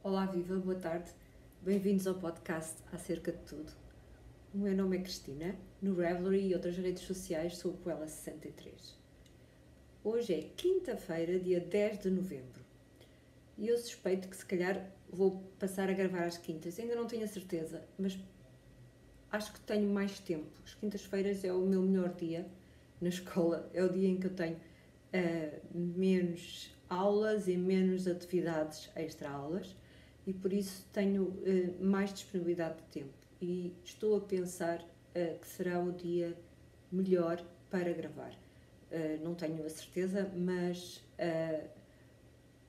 Olá, viva, boa tarde. Bem-vindos ao podcast Acerca de Tudo. O meu nome é Cristina. No Ravelry e outras redes sociais sou o Coela63. Hoje é quinta-feira, dia 10 de novembro. E eu suspeito que se calhar vou passar a gravar às quintas. Ainda não tenho a certeza, mas acho que tenho mais tempo. As quintas-feiras é o meu melhor dia na escola. É o dia em que eu tenho menos aulas e menos atividades extra-aulas. E por isso tenho mais disponibilidade de tempo e estou a pensar que será o dia melhor para gravar. Não tenho a certeza, mas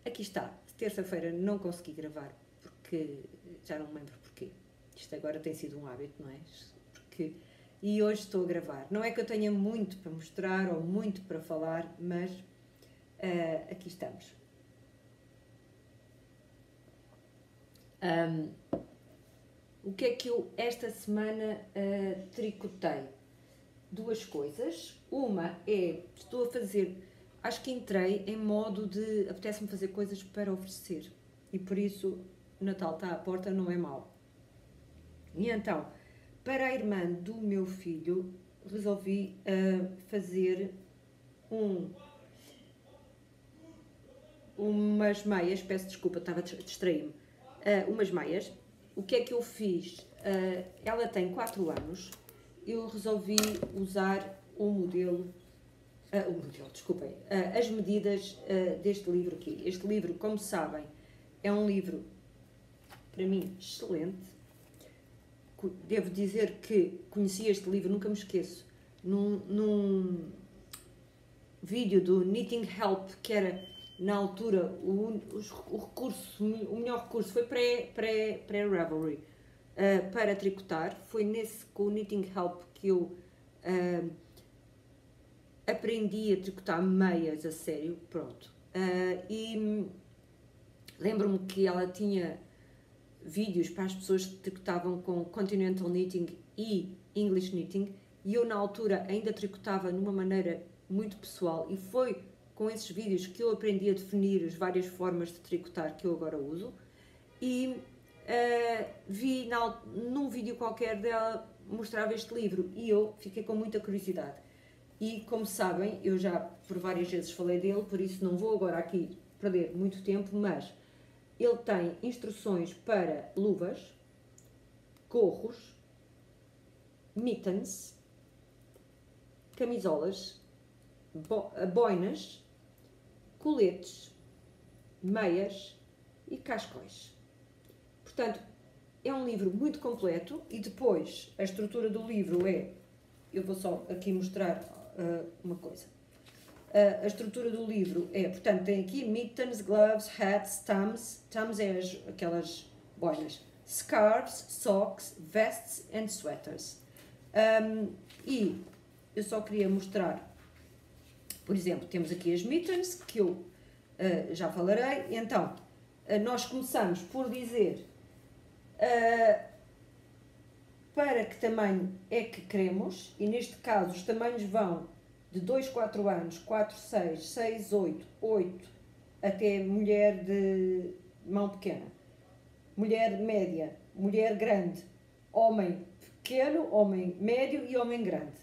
aqui está. Terça-feira não consegui gravar porque já não me lembro porquê. Isto agora tem sido um hábito, não é? E hoje estou a gravar. Não é que eu tenha muito para mostrar ou muito para falar, mas aqui estamos. O que é que eu esta semana tricotei? Duas coisas. Uma é, estou a fazer, acho que entrei em modo de apetece-me fazer coisas para oferecer e por isso o Natal está à porta, não é mau. E então, para a irmã do meu filho, resolvi fazer umas meias, peço desculpa, estava a distrair-me. Umas meias. O que é que eu fiz? Ela tem 4 anos, eu resolvi usar desculpem, as medidas deste livro aqui. Este livro, como sabem, é um livro, para mim, excelente. Devo dizer que conheci este livro, nunca me esqueço, num vídeo do Knitting Help, que era, na altura, o melhor recurso foi pré-Ravelry para tricotar. Foi com o Knitting Help que eu aprendi a tricotar meias a sério, pronto. E lembro-me que ela tinha vídeos para as pessoas que tricotavam com Continental Knitting e English Knitting, e eu na altura ainda tricotava numa maneira muito pessoal, e foi com esses vídeos que eu aprendi a definir as várias formas de tricotar que eu agora uso. E vi num vídeo qualquer dela, mostrava este livro e eu fiquei com muita curiosidade. E como sabem, eu já por várias vezes falei dele, por isso não vou agora aqui perder muito tempo, mas ele tem instruções para luvas, gorros, mittens, camisolas, boinas, coletes, meias e cascóis. Portanto, é um livro muito completo e depois a estrutura do livro é... Eu vou só aqui mostrar uma coisa. A estrutura do livro é, portanto, tem aqui mittens, gloves, hats, thumbs é aquelas boinas, scarves, socks, vests and sweaters. E eu só queria mostrar, por exemplo, temos aqui as mittens, que eu já falarei. Então, nós começamos por dizer para que tamanho é que queremos, e neste caso os tamanhos vão de 2, 4 anos, 4, 6, 6, 8, 8, até mulher de mão pequena, mulher média, mulher grande, homem pequeno, homem médio e homem grande.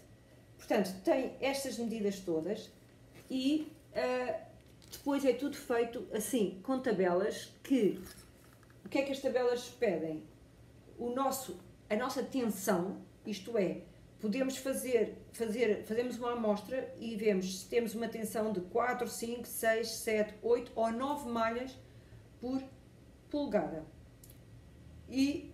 Portanto, tem estas medidas todas e depois é tudo feito assim, com tabelas que... O que é que as tabelas pedem? A nossa tensão, isto é, podemos fazemos uma amostra e vemos se temos uma tensão de 4, 5, 6, 7, 8 ou 9 malhas por polegada. E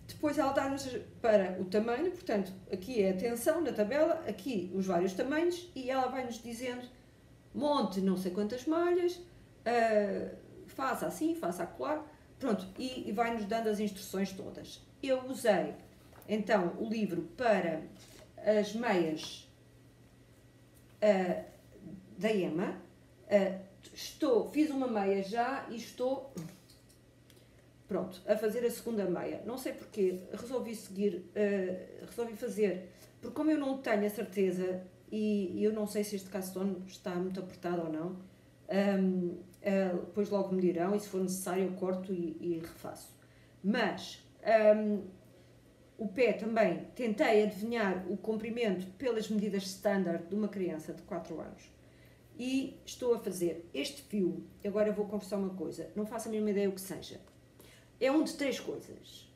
depois ela dá-nos para o tamanho, portanto, aqui é a tensão na tabela, aqui os vários tamanhos, e ela vai-nos dizendo, monte não sei quantas malhas, faça assim, faça acolá, pronto, e vai-nos dando as instruções todas. Eu usei, então, o livro para as meias da Emma. Fiz uma meia já e estou, pronto, a fazer a segunda meia. Não sei porquê, resolvi fazer, porque como eu não tenho a certeza, e eu não sei se este castone está muito apertado ou não, Depois logo me dirão, e se for necessário eu corto e refaço. Mas o pé também, tentei adivinhar o comprimento pelas medidas standard de uma criança de 4 anos. E estou a fazer este fio, agora eu vou confessar uma coisa, não faço a mínima ideia o que seja. É um de 3 coisas.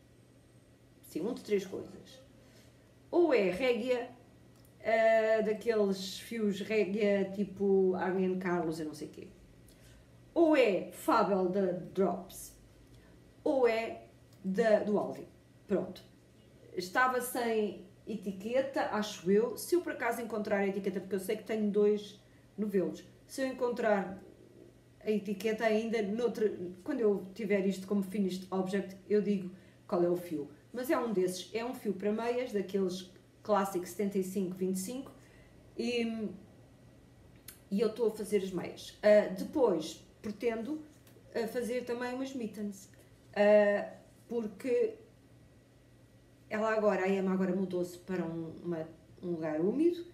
Sim, um de 3 coisas. Ou é réguia, daqueles fios réguia tipo Armin Carlos e não sei o quê. Ou é Fabel da Drops, ou é do Aldi. Pronto. Estava sem etiqueta, acho eu. Se eu por acaso encontrar a etiqueta, porque eu sei que tenho 2 novelos, se eu encontrar a etiqueta ainda, quando eu tiver isto como finished object, eu digo qual é o fio. Mas é um desses, é um fio para meias, daqueles Classic 75-25, e eu estou a fazer as meias. Depois, pretendo fazer também umas mittens, porque a Emma agora mudou-se para um lugar úmido,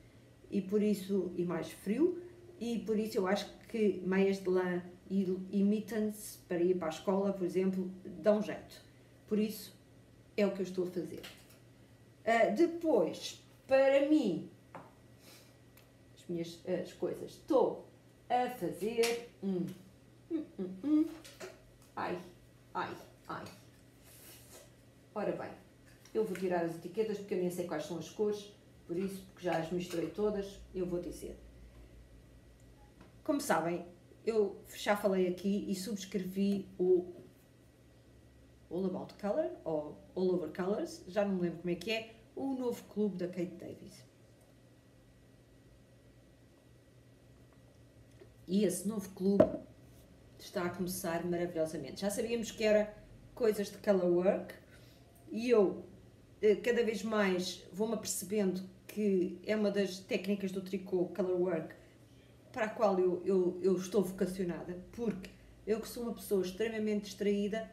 e por isso, e mais frio, e por isso eu acho que meias de lã e mittens para ir para a escola, por exemplo, dão jeito. Por isso, é o que eu estou a fazer. Depois, para mim, as coisas, estou a fazer ai. Ora bem, eu vou tirar as etiquetas porque eu nem sei quais são as cores, por isso, porque já as misturei todas, eu vou dizer. Como sabem, eu já falei aqui e subscrevi o All About Color, ou All Over Colors, já não me lembro como é que é, o novo clube da Kate Davis. E esse novo clube está a começar maravilhosamente. Já sabíamos que era coisas de color work, e eu cada vez mais vou-me apercebendo que é uma das técnicas do tricô color work para a qual eu estou vocacionada, porque eu que sou uma pessoa extremamente distraída,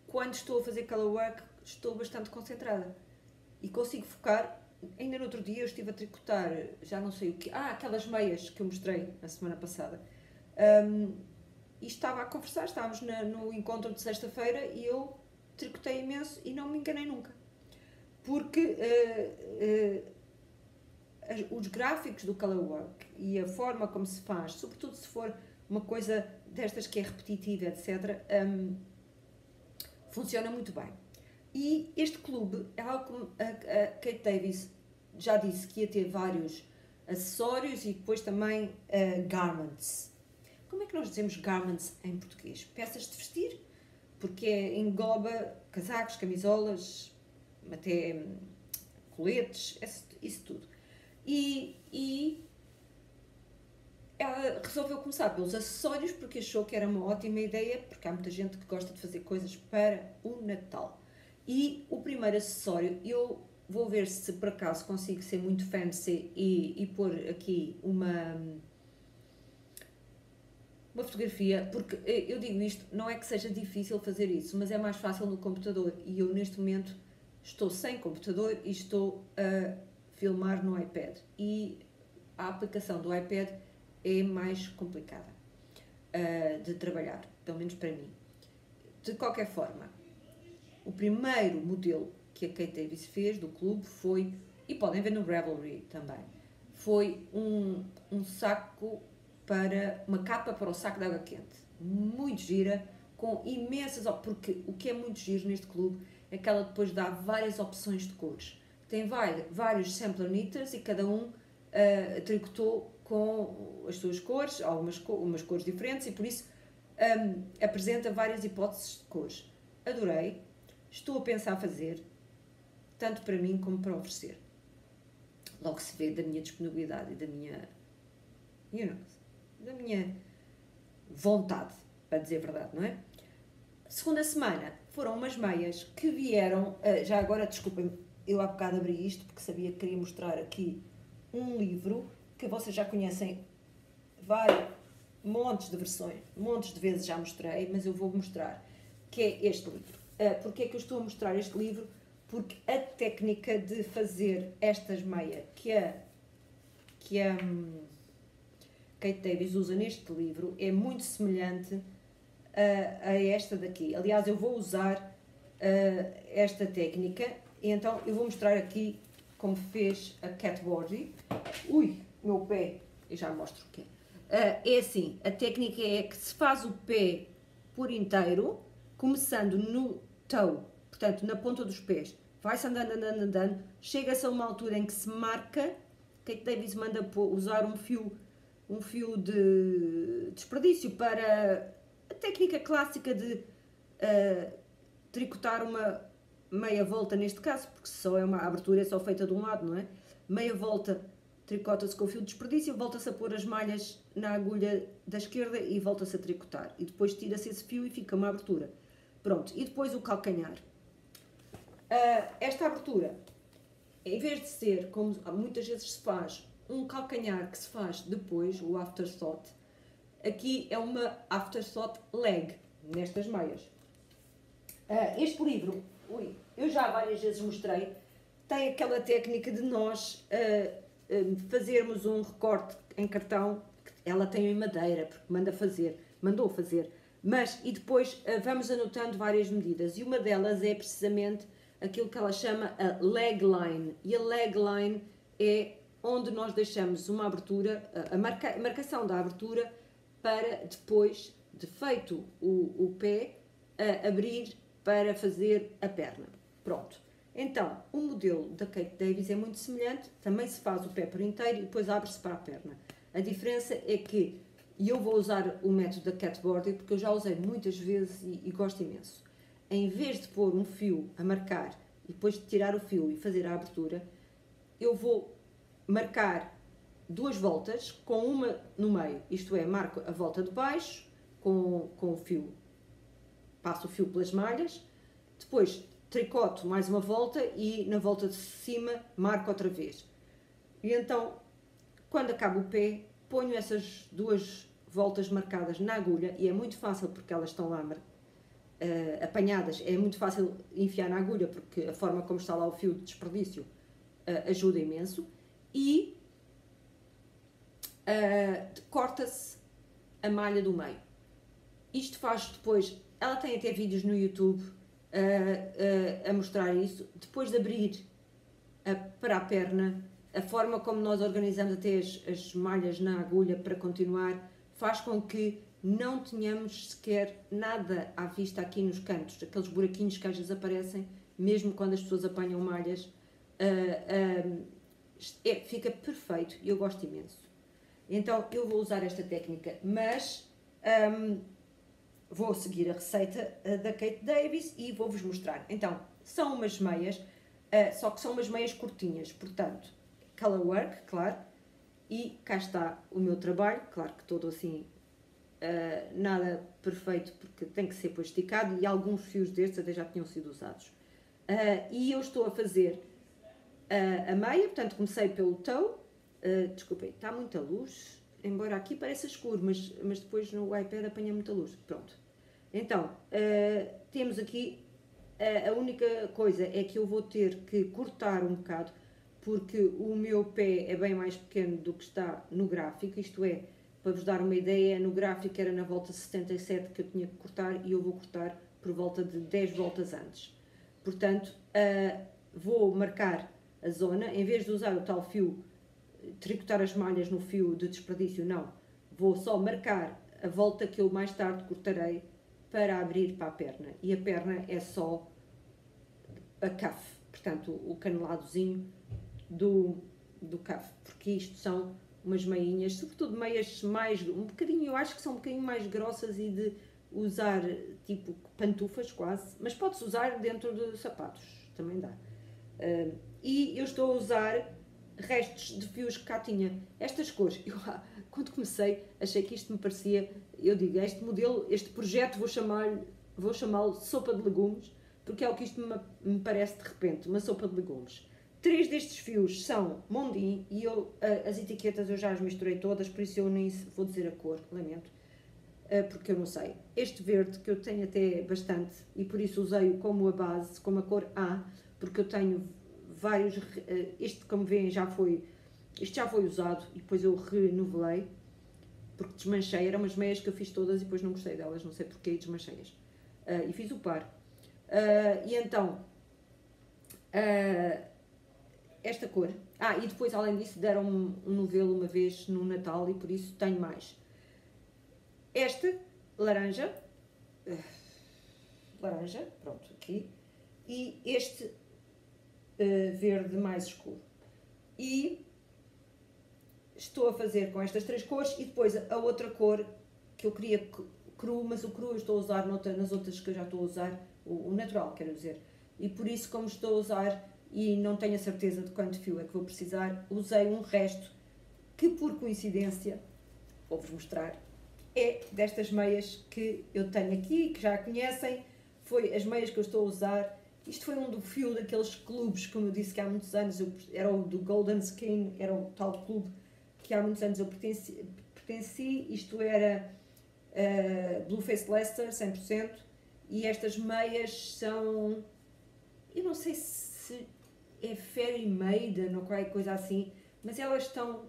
quando estou a fazer color work estou bastante concentrada e consigo focar. Ainda no outro dia eu estive a tricotar, já não sei o que, aquelas meias que eu mostrei na semana passada, e estava a conversar, estávamos no encontro de sexta-feira e eu tricotei imenso e não me enganei nunca, porque os gráficos do color work e a forma como se faz, sobretudo se for uma coisa destas que é repetitiva, etc., funciona muito bem. E este clube, a Kate Davis já disse que ia ter vários acessórios e depois também garments. Como é que nós dizemos garments em português? Peças de vestir, porque engloba casacos, camisolas, até coletes, isso tudo. E ela resolveu começar pelos acessórios porque achou que era uma ótima ideia, porque há muita gente que gosta de fazer coisas para o Natal. E o primeiro acessório, eu vou ver se por acaso consigo ser muito fancy e pôr aqui uma fotografia, porque eu digo isto, não é que seja difícil fazer isso, mas é mais fácil no computador, e eu neste momento estou sem computador e estou a filmar no iPad, e a aplicação do iPad é mais complicada de trabalhar, pelo menos para mim. De qualquer forma, o primeiro modelo que a Kate Davis fez do clube foi, e podem ver no Ravelry também, foi um saco para, uma capa para o saco de água quente, muito gira, com imensas, porque o que é muito giro neste clube é que ela depois dá várias opções de cores. Tem vários sampler knitters e cada um tricotou com as suas cores, umas cores diferentes, e por isso apresenta várias hipóteses de cores. Adorei, estou a pensar fazer, tanto para mim como para oferecer. Logo se vê da minha disponibilidade e da minha, da minha vontade, para dizer a verdade, não é? Segunda semana foram umas meias que vieram, já agora desculpem, eu há bocado abri isto porque sabia que queria mostrar aqui um livro que vocês já conhecem, montes de versões, montes de vezes já mostrei, mas eu vou mostrar, que é este livro. Porque é que eu estou a mostrar este livro? Porque a técnica de fazer estas meias que a Kate Davis usa neste livro é muito semelhante a esta daqui. Aliás, eu vou usar esta técnica, e então eu vou mostrar aqui como fez a Cat Body. Ui, meu pé, eu já mostro o que é. É assim, a técnica é que se faz o pé por inteiro, começando no toe, portanto na ponta dos pés, vai-se andando, andando, andando, chega-se a uma altura em que se marca. Kate Davis manda usar um fio de desperdício para a técnica clássica de tricotar uma meia volta, neste caso, porque só é uma abertura, é só feita de um lado, não é? Meia volta tricota-se com o fio de desperdício, volta-se a pôr as malhas na agulha da esquerda e volta-se a tricotar. E depois tira-se esse fio e fica uma abertura. Pronto, e depois o calcanhar. Esta abertura, em vez de ser, como muitas vezes se faz, um calcanhar que se faz depois, o afterthought, aqui é uma afterthought leg, nestas meias. Este livro, eu já várias vezes mostrei, tem aquela técnica de nós fazermos um recorte em cartão, ela tem em madeira, porque mandou fazer, mas e depois vamos anotando várias medidas, e uma delas é precisamente aquilo que ela chama a leg line, e a leg line é onde nós deixamos uma abertura, a marcação da abertura, para depois, de feito o pé, abrir para fazer a perna. Pronto. Então, o modelo da Kate Davis é muito semelhante, também se faz o pé por inteiro e depois abre-se para a perna. A diferença é que, e eu vou usar o método da Cat Border, porque eu já usei muitas vezes e gosto imenso. Em vez de pôr um fio a marcar e depois de tirar o fio e fazer a abertura, eu vou marcar 2 voltas com uma no meio, isto é, marco a volta de baixo com o fio, passo o fio pelas malhas, depois tricoto mais uma volta e na volta de cima marco outra vez. E então, quando acaba o pé, ponho essas 2 voltas marcadas na agulha, e é muito fácil porque elas estão lá apanhadas, é muito fácil enfiar na agulha porque a forma como está lá o fio de desperdício ajuda imenso, e corta-se a malha do meio. Isto faz depois, ela tem até vídeos no YouTube a mostrar isso, depois de abrir para a perna, a forma como nós organizamos até as malhas na agulha para continuar, faz com que não tenhamos sequer nada à vista aqui nos cantos, aqueles buraquinhos que às vezes aparecem, mesmo quando as pessoas apanham malhas, fica perfeito e eu gosto imenso. Então eu vou usar esta técnica, mas vou seguir a receita da Kate Davis e vou-vos mostrar. Então, são umas meias, só que são umas meias curtinhas, portanto, color work, claro, e cá está o meu trabalho, claro que todo assim, nada perfeito, porque tem que ser depois esticado, e alguns fios destes até já tinham sido usados. E eu estou a fazer a meia, portanto, comecei pelo toe, desculpem, está muita luz, embora aqui pareça escuro, mas depois no iPad apanha muita luz. Pronto. Então, temos aqui, a única coisa é que eu vou ter que cortar um bocado, porque o meu pé é bem mais pequeno do que está no gráfico, isto é, para vos dar uma ideia, no gráfico era na volta 77 que eu tinha que cortar, e eu vou cortar por volta de 10 voltas antes. Portanto, vou marcar a zona, em vez de usar o tal fio, tricotar as malhas no fio de desperdício, não. Vou só marcar a volta que eu mais tarde cortarei para abrir para a perna. E a perna é só a cuff, portanto, o caneladozinho do cuff, porque isto são umas meinhas, sobretudo meias mais, um bocadinho, eu acho que são um bocadinho mais grossas e de usar tipo pantufas quase, mas pode-se usar dentro de sapatos, também dá. E eu estou a usar restos de fios que cá tinha. Estas cores, eu, quando comecei, achei que isto me parecia, eu digo, este modelo, este projeto, vou chamá-lo sopa de legumes, porque é o que isto me parece de repente, uma sopa de legumes. 3 destes fios são Mondin, e as etiquetas eu já as misturei todas, por isso eu nem vou dizer a cor, lamento, porque eu não sei. Este verde, que eu tenho até bastante, e por isso usei-o como a base, como a cor A, porque eu tenho vários, este como veem isto já foi usado, e depois eu renovelei, porque desmanchei, eram umas meias que eu fiz todas e depois não gostei delas, não sei porquê, e desmanchei-as. E fiz o par. E então, esta cor. E depois, além disso, deram-me um novelo uma vez no Natal e por isso tenho mais. Esta, laranja, pronto, aqui. E este verde mais escuro. E estou a fazer com estas 3 cores e depois a outra cor que eu queria cru, mas o cru eu estou a usar nas outras que eu já estou a usar, o natural, quero dizer. E por isso, como estou a usar e não tenho a certeza de quanto fio é que vou precisar, usei um resto que, por coincidência, vou-vos mostrar, é destas meias que eu tenho aqui, que já conhecem, foi as meias que eu estou a usar. Isto foi um do fio daqueles clubes, como eu disse que há muitos anos, era o do Golden Skin, era o tal clube que há muitos anos eu pertenci. Isto era Blueface Leicester, 100%, e estas meias são, eu não sei se é Fairy Maiden ou qualquer coisa assim, mas elas estão,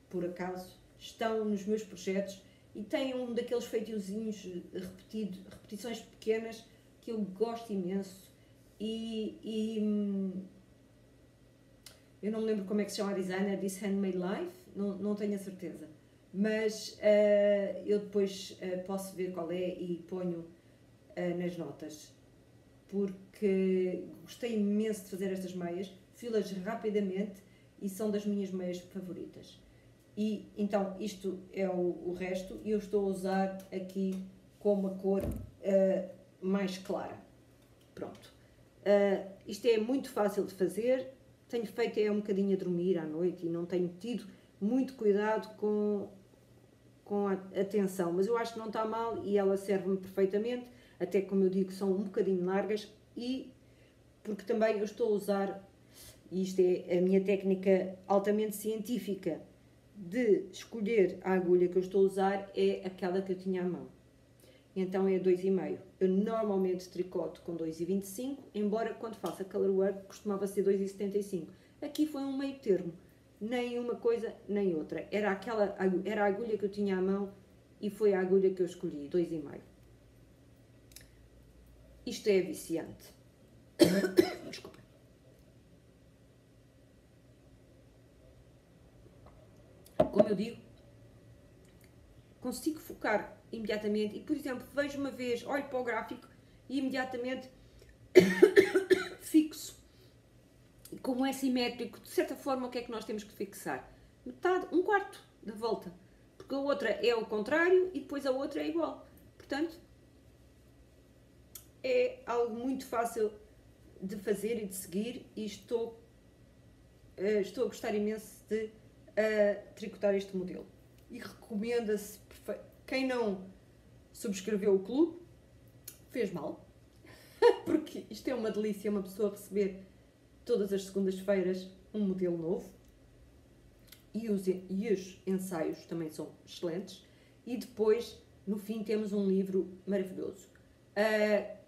por acaso, estão nos meus projetos e têm um daqueles feitiozinhos repetições pequenas que eu gosto imenso eu não me lembro como é que se chama a designer, disse Handmade Life, não tenho a certeza, mas eu depois posso ver qual é e ponho nas notas, porque gostei imenso de fazer estas meias, fiz-las rapidamente e são das minhas meias favoritas. E então isto é o resto e eu estou a usar aqui com uma cor mais clara. Pronto. Isto é muito fácil de fazer, tenho feito um bocadinho a dormir à noite e não tenho tido muito cuidado com a atenção, mas eu acho que não está mal e ela serve-me perfeitamente, até como eu digo, são um bocadinho largas e porque também eu estou a usar, e isto é a minha técnica altamente científica, de escolher a agulha que eu estou a usar é aquela que eu tinha à mão. Então é 2,5. Eu normalmente tricoto com 2,25, embora quando faço a colorwork costumava ser 2,75. Aqui foi um meio termo, nem uma coisa nem outra. Era a agulha que eu tinha à mão e foi a agulha que eu escolhi, 2,5. Isto é viciante. Desculpa. Como eu digo, consigo focar imediatamente e, por exemplo, vejo uma vez, olho para o gráfico e imediatamente fixo. E como é simétrico, de certa forma, o que é que nós temos que fixar? Metade, um quarto da volta. Porque a outra é o contrário e depois a outra é igual. Portanto, é algo muito fácil de fazer e de seguir e estou a gostar imenso de tricotar este modelo. E recomenda-se, quem não subscreveu o clube, fez mal, porque isto é uma delícia, uma pessoa receber todas as segundas-feiras um modelo novo e os ensaios também são excelentes e depois, no fim, temos um livro maravilhoso.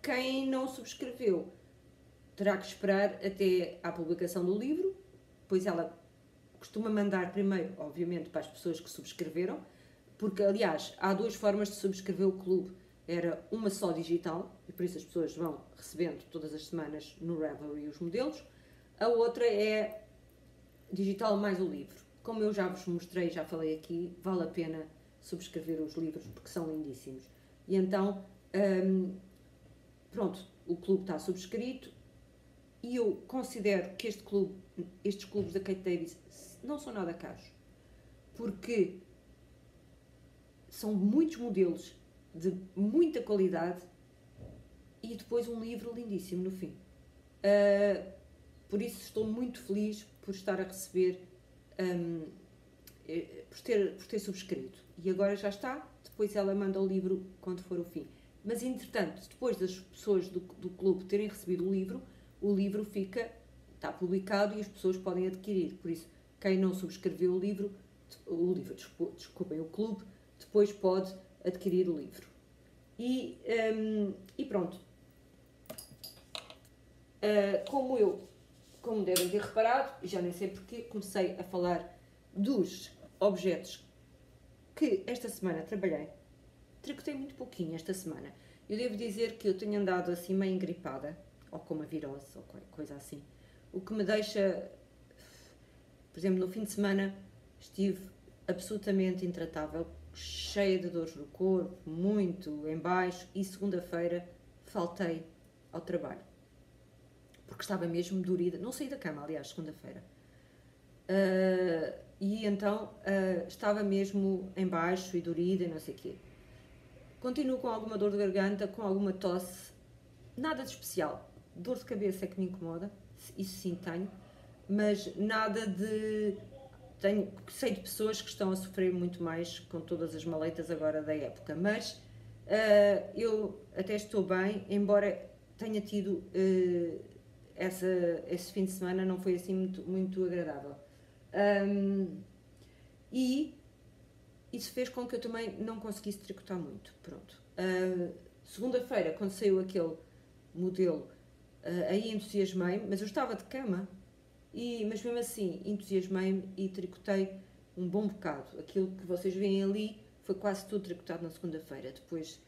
Quem não subscreveu terá que esperar até à publicação do livro, pois ela costuma mandar primeiro, obviamente, para as pessoas que subscreveram, porque, aliás, há 2 formas de subscrever o clube. Era uma só digital, e por isso as pessoas vão recebendo todas as semanas no Ravelry os modelos. A outra é digital mais o livro. Como eu já vos mostrei, já falei aqui, vale a pena subscrever os livros, porque são lindíssimos. E então, pronto, o clube está subscrito, e eu considero que estes clubes da Kate Davis não são nada caros, porque são muitos modelos de muita qualidade e depois um livro lindíssimo no fim. Por isso estou muito feliz por estar a receber, por ter subscrito. E agora já está, depois ela manda o livro quando for o fim. Mas entretanto, depois das pessoas do clube terem recebido o livro está publicado e as pessoas podem adquirir. Por isso, quem não subscreveu o clube, depois pode adquirir o livro. E pronto. Como devem ter reparado, já nem sei porque, comecei a falar dos objetos que esta semana trabalhei, tricotei muito pouquinho esta semana. Eu devo dizer que eu tenho andado assim meio engripada, ou com uma virose, ou qualquer coisa assim. O que me deixa, por exemplo, no fim de semana estive absolutamente intratável, cheia de dores no corpo, muito em baixo, e segunda-feira faltei ao trabalho. Porque estava mesmo dorida, não saí da cama, aliás, segunda-feira. E então estava mesmo em baixo e dorida e não sei o quê. Continuo com alguma dor de garganta, com alguma tosse, nada de especial. Dor de cabeça é que me incomoda, isso sim tenho, mas nada de... sei de pessoas que estão a sofrer muito mais com todas as maleitas agora da época, mas eu até estou bem, embora tenha tido esse fim de semana, não foi assim muito agradável. E isso fez com que eu também não conseguisse tricotar muito. Pronto. Segunda-feira, quando saiu aquele modelo, aí entusiasmei-me, mas eu estava de cama, mas mesmo assim entusiasmei-me e tricotei um bom bocado. Aquilo que vocês veem ali foi quase tudo tricotado na segunda-feira. Depois,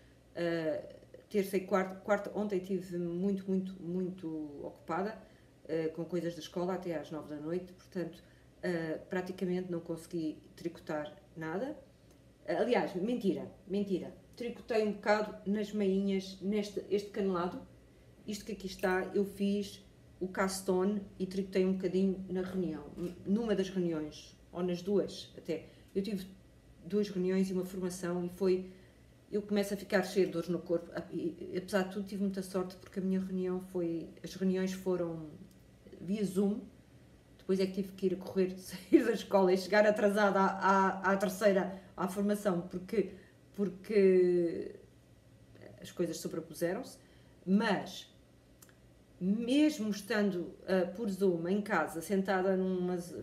terça e quarta, ontem estive muito ocupada com coisas da escola até às 9 da noite, portanto, praticamente não consegui tricotar nada. Aliás, mentira, tricotei um bocado nas meinhas, este canelado, isto que aqui está, eu fiz o castone e tricotei um bocadinho na reunião, numa das reuniões, ou nas duas até. Eu tive 2 reuniões e uma formação e eu começo a ficar cheia de dores no corpo, e, apesar de tudo tive muita sorte porque a minha reunião as reuniões foram via Zoom. Depois é que tive que ir a correr, sair da escola e chegar atrasada à terceira, à formação, porque as coisas sobrepuseram-se. Mas, mesmo estando por Zoom em casa, sentada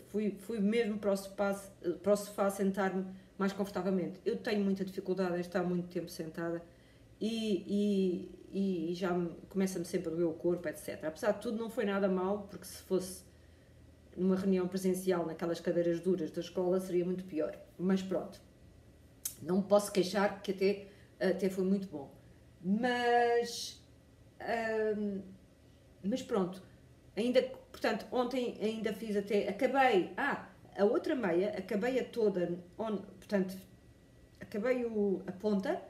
fui mesmo para o sofá sentar-me mais confortavelmente. Eu tenho muita dificuldade em estar muito tempo sentada e já começa-me sempre a doer o corpo, etc. Apesar de tudo, não foi nada mal, porque se fosse numa reunião presencial naquelas cadeiras duras da escola seria muito pior, mas pronto, não me posso queixar que até foi muito bom, mas pronto, portanto, ontem ainda fiz acabei, a outra meia, acabei-a toda, portanto, acabei a ponta,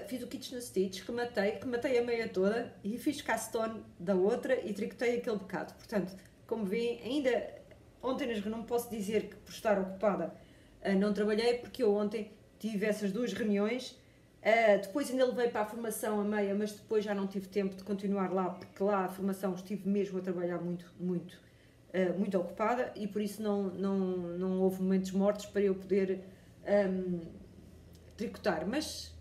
fiz o kitchen stitch, rematei a meia toda e fiz castone da outra e tricotei aquele bocado, portanto, como veem, ainda ontem não posso dizer que por estar ocupada não trabalhei, porque eu ontem tive essas 2 reuniões, depois ainda levei para a formação a meia, mas depois já não tive tempo de continuar lá, porque lá a formação estive mesmo a trabalhar muito ocupada e por isso não houve momentos mortos para eu poder tricotar, mas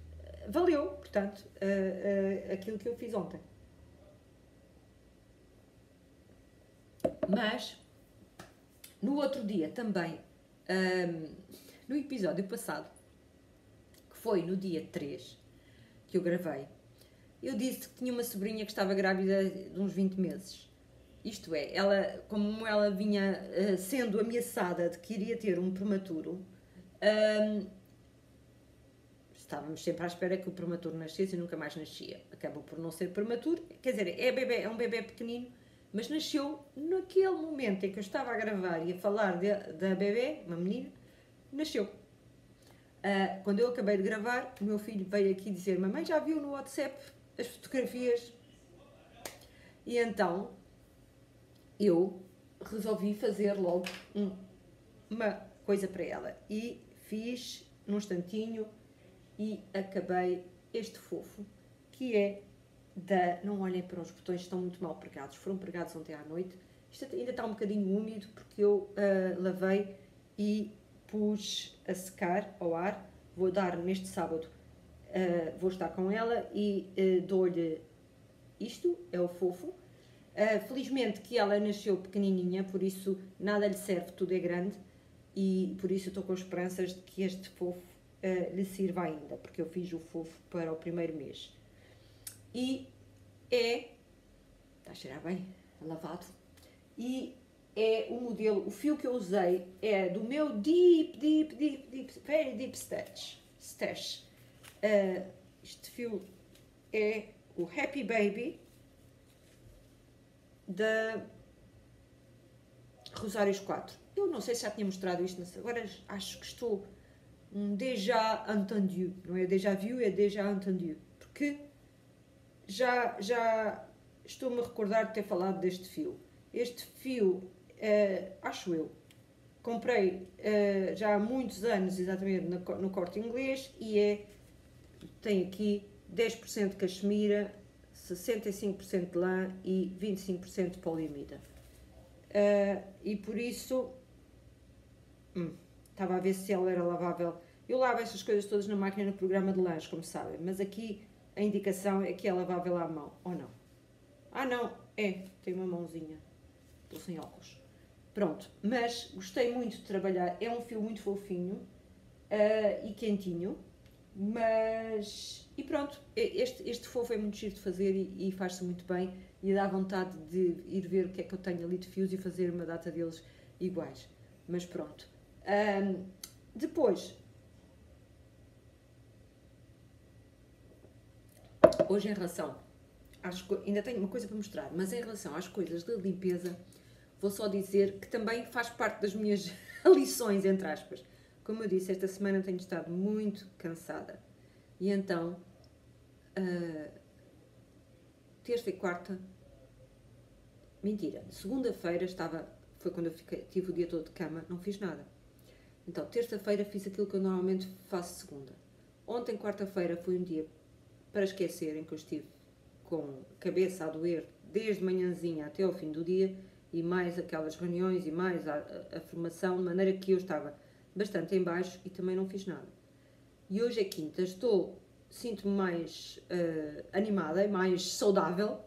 valeu, portanto, aquilo que eu fiz ontem. Mas, no outro dia também, no episódio passado, que foi no dia 3, que eu gravei, eu disse que tinha uma sobrinha que estava grávida de uns 20 meses. Isto é, como ela vinha sendo ameaçada de que iria ter um prematuro, estávamos sempre à espera que o prematuro nascesse e nunca mais nascia. Acabou por não ser prematuro, quer dizer, é um bebê pequenino, mas nasceu naquele momento em que eu estava a gravar e a falar da bebê, uma menina, nasceu. Quando eu acabei de gravar, o meu filho veio aqui dizer: mamãe, já viu no WhatsApp as fotografias? E então eu resolvi fazer logo uma coisa para ela e fiz num instantinho e acabei este fofo, que é não olhem para os botões, estão muito mal pregados, foram pregados ontem à noite. Isto ainda está um bocadinho úmido porque eu lavei e pus a secar ao ar. Vou dar neste sábado, vou estar com ela e dou-lhe isto, é o fofo. Felizmente que ela nasceu pequenininha, por isso nada lhe serve, tudo é grande, e por isso estou com esperanças de que este fofo lhe sirva ainda, porque eu fiz o fofo para o primeiro mês. E está a cheirar bem, lavado, e é o modelo, o fio que eu usei é do meu very deep stash. Este fio é o Happy Baby da Rosários 4. Eu não sei se já tinha mostrado isto, mas agora acho que estou um déjà entendu. Não é déjà vu, é déjà entendu. Porque já estou-me a recordar de ter falado deste fio. Este fio, acho eu, comprei já há muitos anos, exatamente, no Corte Inglês, e tem aqui 10% de cachemira, 65% de lã e 25% de poliamida. E por isso estava a ver se ela era lavável. Eu lavo estas coisas todas na máquina no programa de lanche, como sabem, mas aqui a indicação é que é lavável à mão, ou não? Não, tem uma mãozinha, estou sem óculos. Pronto, mas gostei muito de trabalhar, é um fio muito fofinho e quentinho, e pronto, este fofo é muito giro de fazer e faz-se muito bem, e dá vontade de ir ver o que é que eu tenho ali de fios e fazer uma data deles iguais, mas pronto. Depois, hoje em relação, ainda tenho uma coisa para mostrar, mas em relação às coisas de limpeza, vou só dizer que também faz parte das minhas lições, entre aspas. Como eu disse, esta semana tenho estado muito cansada. E então, terça e quarta, mentira, segunda-feira foi quando eu tive o dia todo de cama, não fiz nada. Então, terça-feira fiz aquilo que eu normalmente faço segunda. Ontem, quarta-feira, foi um dia para esquecer, em que eu estive com a cabeça a doer desde manhãzinha até ao fim do dia, e mais aquelas reuniões e mais a formação, de maneira que eu estava bastante em baixo e também não fiz nada. E hoje é quinta, sinto-me mais animada e mais saudável,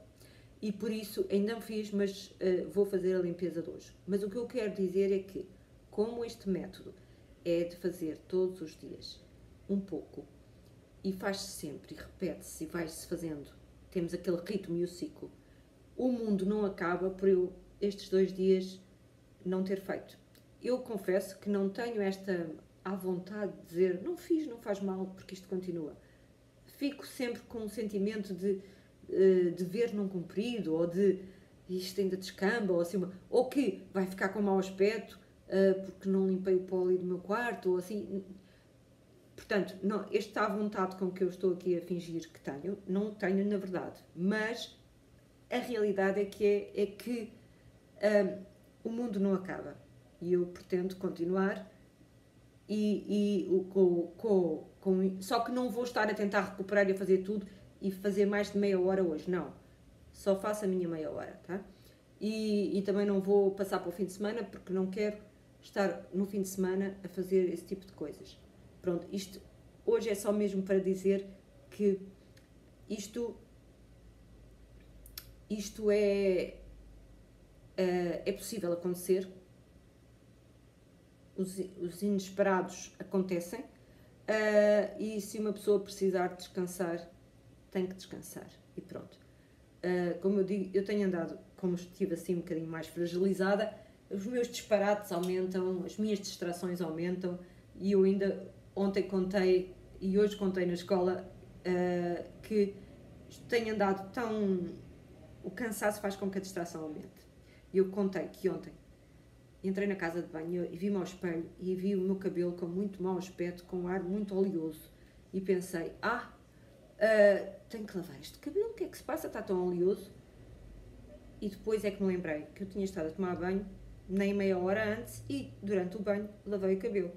e por isso ainda não fiz, mas vou fazer a limpeza de hoje. Mas o que eu quero dizer é que, como este método é de fazer todos os dias um pouco, e faz-se sempre, e repete-se, e vai-se fazendo, temos aquele ritmo e o ciclo, o mundo não acaba por eu, estes 2 dias, não ter feito. Eu confesso que não tenho à vontade de dizer, não fiz, não faz mal, porque isto continua. Fico sempre com um sentimento de dever não cumprido, ou de isto ainda descamba, ou assim, ou que vai ficar com mau aspecto porque não limpei o pó ali do meu quarto, ou assim. Portanto, esta à vontade com que eu estou aqui a fingir que tenho, não tenho na verdade, mas a realidade é que o mundo não acaba, e eu pretendo continuar, só que não vou estar a tentar recuperar e a fazer tudo e fazer mais de meia hora hoje, não, só faço a minha meia hora, tá? E também não vou passar para o fim de semana, porque não quero estar no fim de semana a fazer esse tipo de coisas. Pronto, isto hoje é só mesmo para dizer que isto é possível acontecer, os inesperados acontecem, e se uma pessoa precisar descansar, tem que descansar, e pronto. Como eu digo, eu tenho andado, como estive assim um bocadinho mais fragilizada, os meus disparates aumentam, as minhas distrações aumentam, e eu ainda ontem contei, e hoje contei na escola, que tenho andado o cansaço faz com que a distração aumente. E eu contei que ontem entrei na casa de banho e vi-me ao espelho e vi o meu cabelo com muito mau aspecto, com um ar muito oleoso, e pensei, tenho que lavar este cabelo, o que é que se passa, está tão oleoso? E depois é que me lembrei que eu tinha estado a tomar banho nem meia hora antes, e durante o banho lavei o cabelo,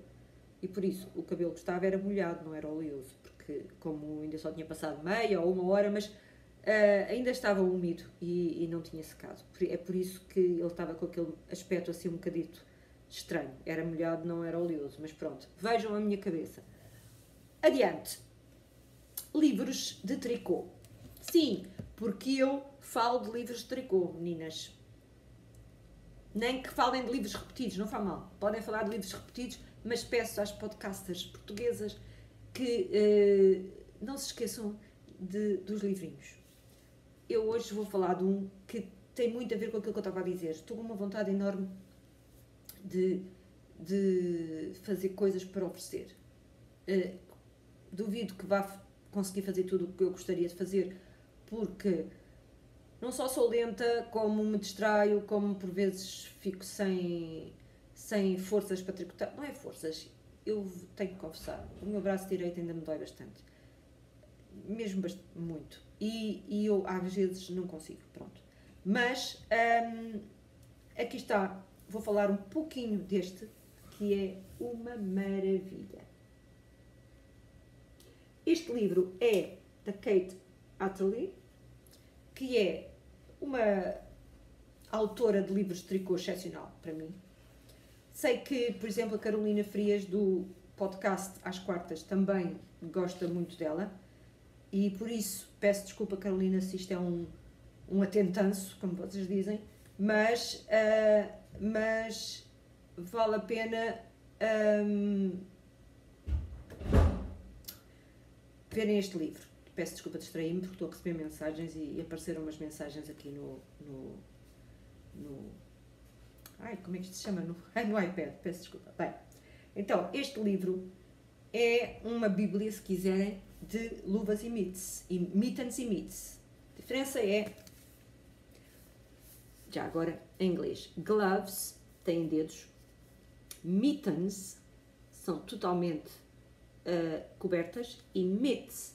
e por isso o cabelo que estava era molhado, não era oleoso, porque como ainda só tinha passado meia ou uma hora, mas ainda estava úmido e não tinha secado. É por isso que ele estava com aquele aspecto assim um bocadito estranho. Era molhado, não era oleoso, mas pronto. Vejam a minha cabeça. Adiante. Livros de tricô. Sim, porque eu falo de livros de tricô, meninas. Nem que falem de livros repetidos, não faz mal. Podem falar de livros repetidos, mas peço às podcasters portuguesas que não se esqueçam dos livrinhos. Eu hoje vou falar de um que tem muito a ver com aquilo que eu estava a dizer. Estou com uma vontade enorme de fazer coisas para oferecer. Duvido que vá conseguir fazer tudo o que eu gostaria de fazer, porque não só sou lenta, como me distraio, como por vezes fico sem forças para tricotar. Não é forças, eu tenho que confessar, o meu braço direito ainda me dói bastante. Mesmo muito. E eu às vezes não consigo, pronto. Mas aqui está, vou falar um pouquinho deste, que é uma maravilha. Este livro é da Kate Atherley, que é uma autora de livros de tricô excepcional para mim. Sei que, por exemplo, a Carolina Frias, do podcast às quartas, também gosta muito dela. E por isso, peço desculpa, Carolina, se isto é um atentanço, como vocês dizem, mas vale a pena verem este livro. Peço desculpa, distraí-me porque estou a receber mensagens e apareceram umas mensagens aqui no como é que isto se chama? No iPad, peço desculpa. Bem, então, este livro é uma bíblia, se quiserem, de luvas e mittens e mitts. A diferença é, já agora em inglês, gloves têm dedos, mittens são totalmente cobertas e mitts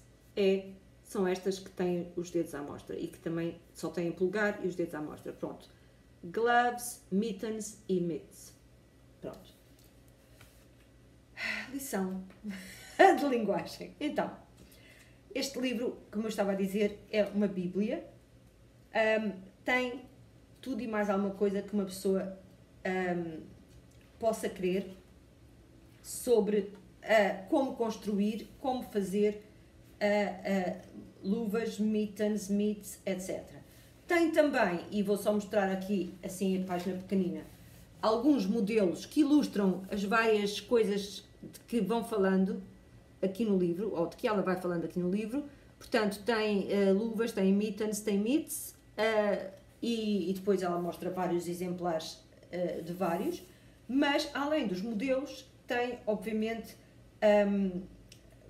são estas que têm os dedos à mostra e que também só têm o polegar e os dedos à mostra. Pronto. Gloves, mittens e mitts. Pronto. Lição de linguagem. Então, este livro, como eu estava a dizer, é uma bíblia. Tem tudo e mais alguma coisa que uma pessoa possa querer sobre como construir, como fazer luvas, mittens, mitts, etc. Tem também, e vou só mostrar aqui, assim, a página pequenina, alguns modelos que ilustram as várias coisas de que vão falando aqui no livro, ou de que ela vai falando aqui no livro. Portanto, tem luvas, tem mittens, tem mitts, e depois ela mostra vários exemplares de vários, mas além dos modelos, tem, obviamente,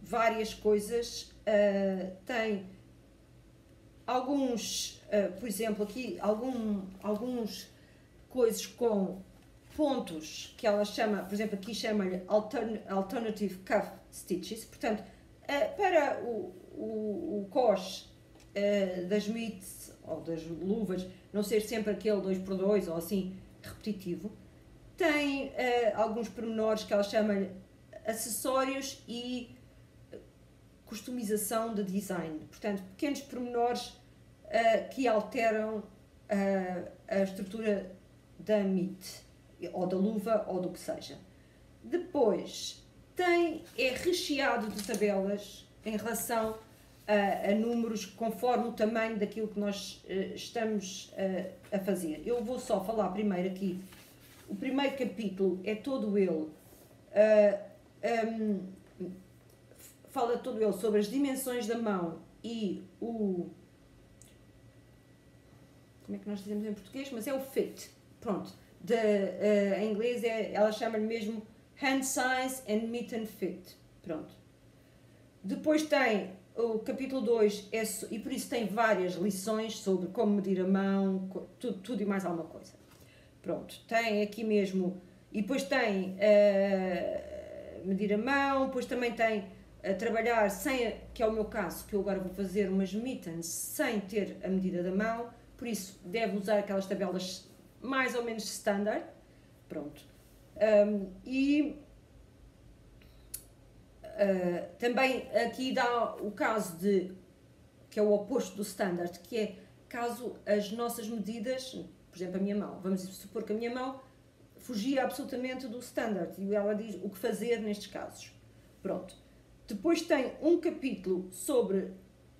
várias coisas, tem alguns, por exemplo, aqui, alguns coisas com pontos que ela chama, por exemplo, aqui chama-lhe Alternative Cuff Stitches, portanto, para o coxe das mitts ou das luvas não ser sempre aquele 2x2 ou assim repetitivo, tem alguns pormenores que ela chama-lhe acessórios e customização de design, portanto, pequenos pormenores que alteram a estrutura da mitt, ou da luva, ou do que seja. Depois, é recheado de tabelas em relação a números conforme o tamanho daquilo que nós estamos a fazer. Eu vou só falar primeiro aqui, o primeiro capítulo é todo ele, fala todo ele sobre as dimensões da mão e como é que nós dizemos em português? Mas é o fit, pronto. Em inglês ela chama-lhe mesmo hand size and mitten fit, pronto. Depois tem o capítulo 2, e por isso tem várias lições sobre como medir a mão, tudo e mais alguma coisa. Pronto, tem aqui mesmo, e depois tem medir a mão, depois também tem trabalhar que é o meu caso, que eu agora vou fazer umas mittens sem ter a medida da mão, por isso deve usar aquelas tabelas mais ou menos standard, pronto. Também aqui dá o caso que é o oposto do standard, que é caso as nossas medidas, por exemplo a minha mão, vamos supor que a minha mão fugia absolutamente do standard, e ela diz o que fazer nestes casos. Pronto. Depois tem um capítulo sobre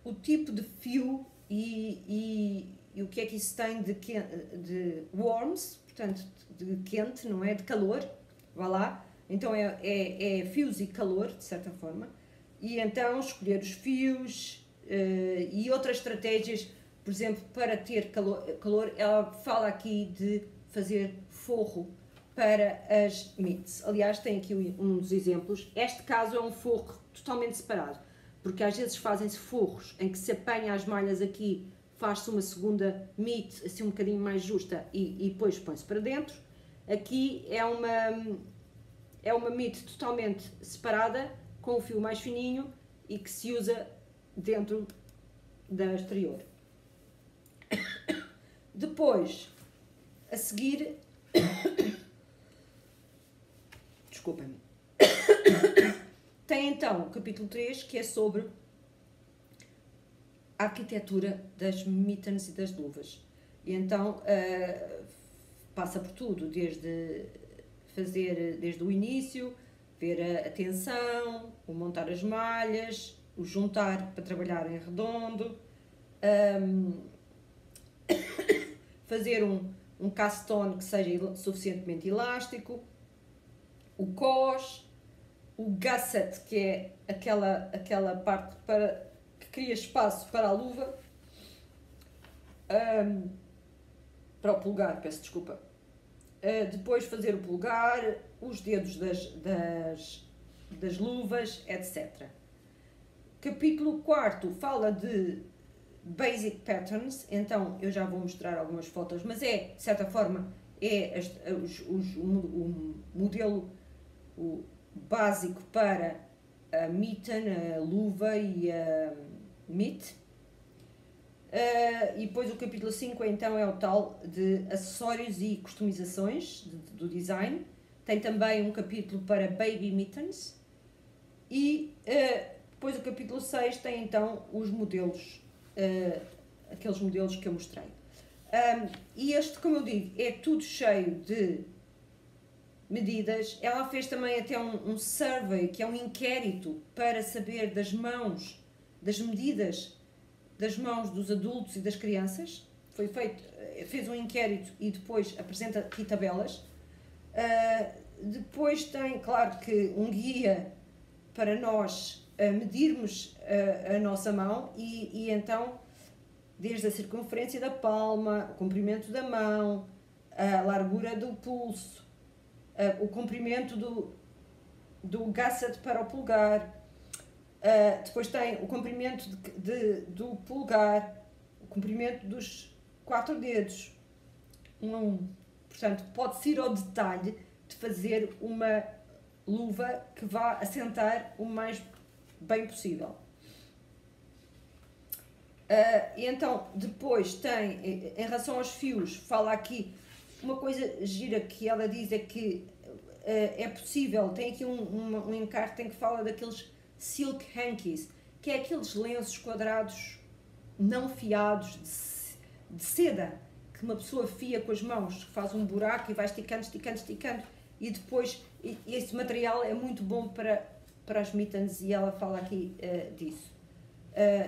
o tipo de fio e o que é que isso tem de warms, portanto de quente, não é? De calor, vá lá. Então é fios e calor, de certa forma. E então escolher os fios e outras estratégias por exemplo, para ter calor, ela fala aqui de fazer forro para as mitts. Aliás, tem aqui um dos exemplos. Este caso é um forro totalmente separado, porque às vezes fazem-se forros em que se apanha as malhas aqui, faz-se uma segunda mitt assim um bocadinho mais justa e depois põe-se para dentro. Aqui é uma mitt totalmente separada, com o fio mais fininho e que se usa dentro da exterior. Depois, a seguir, desculpem-me, tem então o capítulo 3, que é sobre a arquitetura das mittens e das luvas. E então passa por tudo, desde o início, ver a tensão, o montar as malhas, o juntar para trabalhar em redondo, fazer um cast on que seja suficientemente elástico, o cos, o gusset, que é aquela parte que cria espaço para a luva, para o polegar, peço desculpa. Depois fazer o polegar, os dedos das luvas, etc. Capítulo 4 fala de Basic Patterns, então eu já vou mostrar algumas fotos, mas de certa forma, o modelo básico para a mitten, a luva e a mitt. E depois o capítulo 5 então é o tal de acessórios e customizações do design. Tem também um capítulo para baby mittens. E depois o capítulo 6 tem então os modelos, aqueles modelos que eu mostrei. E este, como eu digo, é tudo cheio de medidas. Ela fez também até um survey, que é um inquérito para saber das mãos, das medidas das mãos dos adultos e das crianças. Fez um inquérito e depois apresenta aqui tabelas. Depois tem, claro, que um guia para nós medirmos a nossa mão e então, desde a circunferência da palma, o comprimento da mão, a largura do pulso, o comprimento do gusset para o polegar. Depois tem o comprimento do polegar, o comprimento dos 4 dedos. Portanto, pode-se ir ao detalhe de fazer uma luva que vá assentar o mais bem possível. E então, depois tem, em relação aos fios, fala aqui uma coisa gira que ela diz é que é possível, tem aqui um encarte em que fala daqueles silk hankies, que é aqueles lenços quadrados não fiados de seda, que uma pessoa fia com as mãos, faz um buraco e vai esticando, esticando, esticando, e depois esse material é muito bom para as mittens e ela fala aqui disso.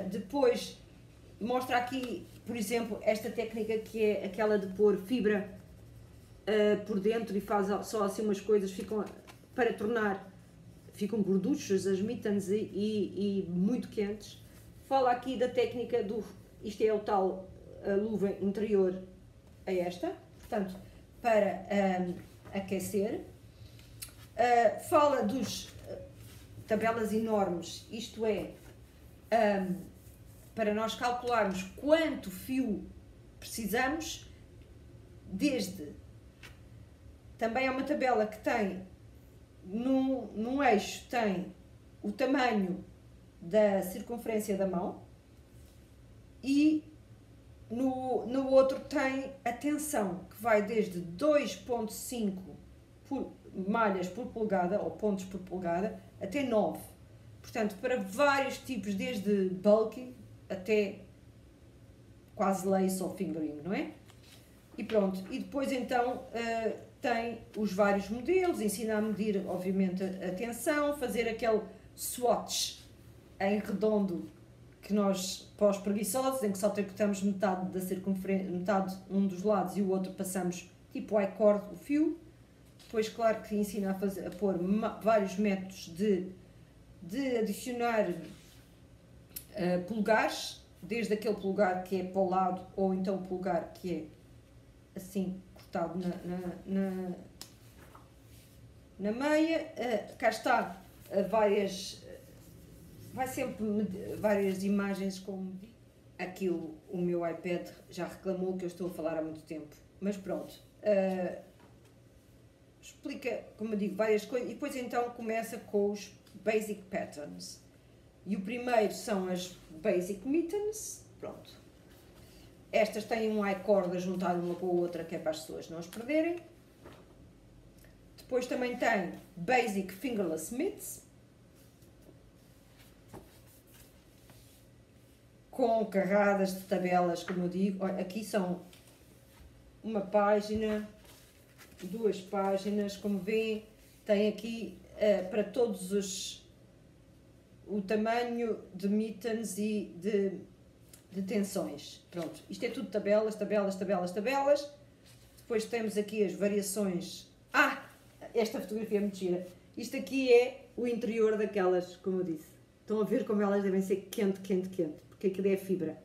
Depois mostra aqui, por exemplo, esta técnica que é aquela de pôr fibra por dentro e faz só assim umas coisas, ficam gorduchas as mittens e muito quentes. Fala aqui da técnica isto é o tal luva interior a esta, portanto, para aquecer. Fala dos tabelas enormes, isto é, para nós calcularmos quanto fio precisamos, também é uma tabela que tem, num eixo tem o tamanho da circunferência da mão e no outro tem a tensão, que vai desde 2,5 malhas por polegada, ou pontos por polegada, até 9. Portanto, para vários tipos, desde bulky até quase lace ou fingering, não é? E pronto, e depois então tem os vários modelos, ensina a medir, obviamente, a tensão, fazer aquele swatch em redondo que nós, para os preguiçosos, em que só tricotamos metade da circunferência, metade um dos lados e o outro passamos tipo I-cord o fio. Depois, claro que ensina a pôr vários métodos de adicionar polegares desde aquele polegar que é para o lado, ou então o polegar que é assim, cortado na meia. Cá está vai sempre várias imagens como aqui o meu iPad já reclamou que eu estou a falar há muito tempo, mas pronto, explica, como eu digo, várias coisas, e depois então começa com os Basic Patterns, e o primeiro são as Basic Mittens. Pronto, estas têm um I-cord a juntar uma com a outra, que é para as pessoas não as perderem. Depois também tem Basic Fingerless Mitts, com carradas de tabelas, como eu digo. Olha, aqui são uma página, 2 páginas, como veem, tem aqui para todos o tamanho de mittens e de tensões. Pronto, isto é tudo tabelas, tabelas, tabelas, tabelas. Depois temos aqui as variações. Esta fotografia é muito gira. Isto aqui é o interior daquelas, como eu disse. Estão a ver como elas devem ser quente, quente, quente, porque aquilo é a fibra.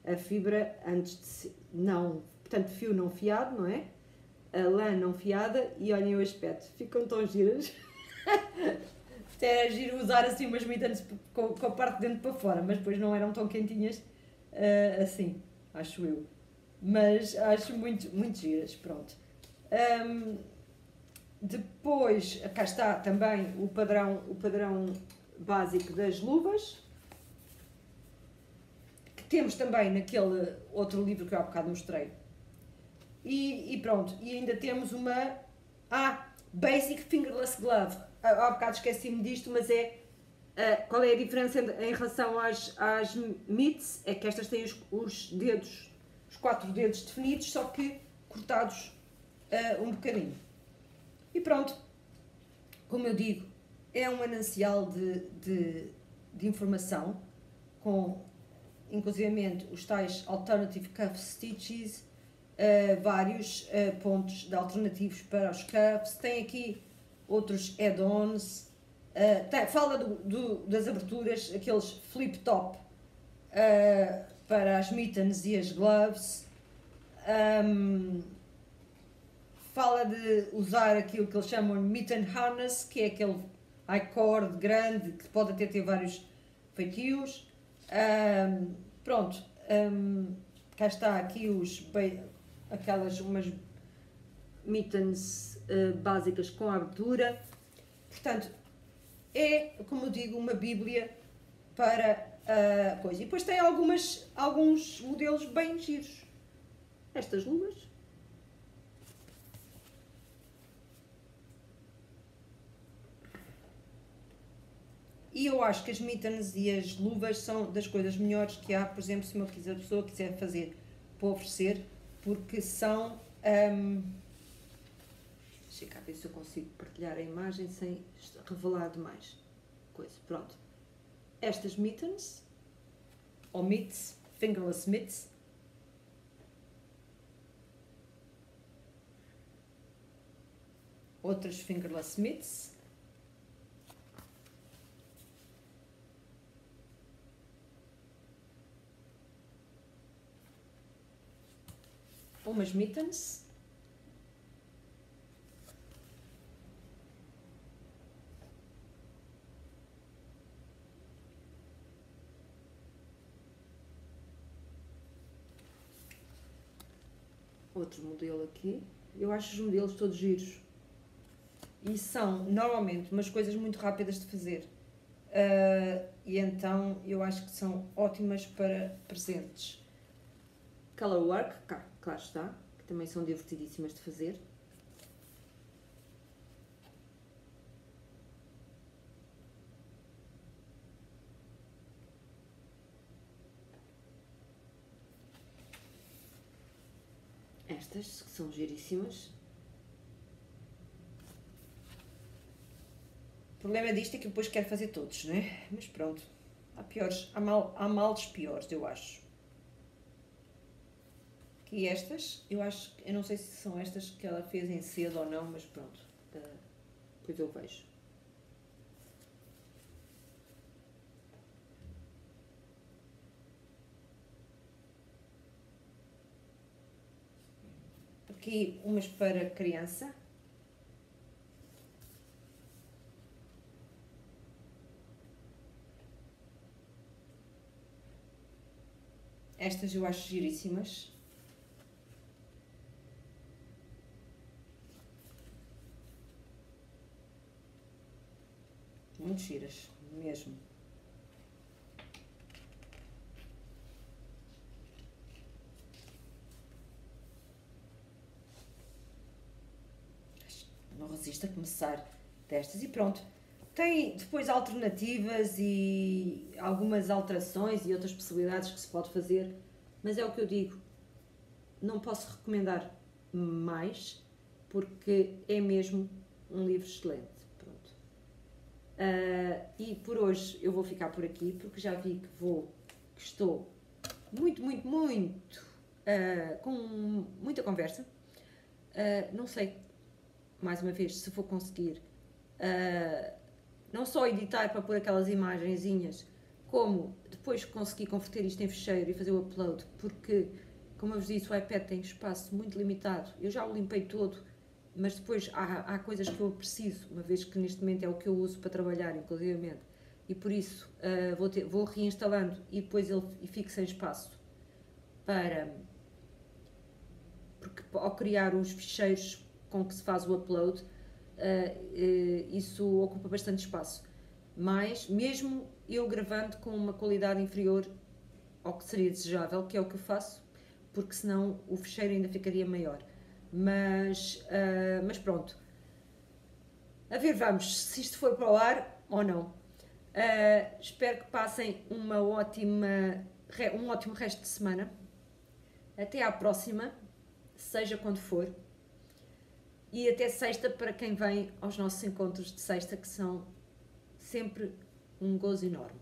A fibra, antes de ser, não, portanto, fio não fiado, não é? A lã não fiada, e olhem o aspecto, ficam tão giras. Até é giro usar assim umas mittens com a parte de dentro para fora, mas depois não eram tão quentinhas assim, acho eu. Mas acho muito, muito giras, pronto. Depois, cá está também o padrão básico das luvas, que temos também naquele outro livro que eu há bocado mostrei. E pronto, e ainda temos uma Basic Fingerless Glove. Há bocado esqueci-me disto, mas qual é a diferença em relação às mitts? É que estas têm os dedos, os 4 dedos definidos, só que cortados um bocadinho. E pronto, como eu digo, é um manancial de informação, com inclusivamente os tais Alternative Cuff Stitches, vários pontos de alternativos para os cuffs. Tem aqui outros add-ons, fala das aberturas, aqueles flip top para as mittens e as gloves. Fala de usar aquilo que eles chamam de mitten harness, que é aquele I-cord grande que pode até ter vários feitios. Pronto, cá está aqui umas mittens básicas com abertura. Portanto, é, como eu digo, uma bíblia para a coisa. E depois tem alguns modelos bem giros. Estas luvas. E eu acho que as mittens e as luvas são das coisas melhores que há, por exemplo, se uma pessoa quiser fazer para oferecer, porque são... deixa cá ver se eu consigo partilhar a imagem sem revelar demais coisa. Pronto. Estas mittens, ou mitts, fingerless mitts, outras fingerless mitts, umas mittens, outro modelo aqui. Eu acho os modelos todos giros e são normalmente umas coisas muito rápidas de fazer, e então eu acho que são ótimas para presentes. Colorwork, claro está, que também são divertidíssimas de fazer. Estas, que são giríssimas. O problema disto é que depois quero fazer todos, não é? Mas pronto, há piores, há males piores, eu acho. E estas, eu não sei se são estas que ela fez em cedo ou não, mas pronto, depois eu vejo. aqui umas para criança. Estas eu acho giríssimas. Muito giras, mesmo. Não resisto a começar destas e pronto. Tem depois alternativas e algumas alterações e outras possibilidades que se pode fazer, mas é o que eu digo, não posso recomendar mais porque é mesmo um livro excelente. Pronto. E por hoje eu vou ficar por aqui porque já vi que estou muito com muita conversa. Não sei, mais uma vez, se vou conseguir não só editar para pôr aquelas imagenzinhas, como depois conseguir converter isto em ficheiro e fazer o upload, porque, como eu vos disse, o iPad tem espaço muito limitado. Eu já o limpei todo, mas depois há coisas que eu preciso, uma vez que neste momento é o que eu uso para trabalhar, inclusivamente, e por isso vou reinstalando e depois ele fica sem espaço porque ao criar os ficheiros com que se faz o upload, isso ocupa bastante espaço, mas mesmo eu gravando com uma qualidade inferior ao que seria desejável, que é o que eu faço, porque senão o ficheiro ainda ficaria maior, mas pronto, a ver, vamos se isto for para o ar ou não. Espero que passem um ótimo resto de semana, até à próxima, seja quando for. E até sexta para quem vem aos nossos encontros de sexta, que são sempre um gozo enorme.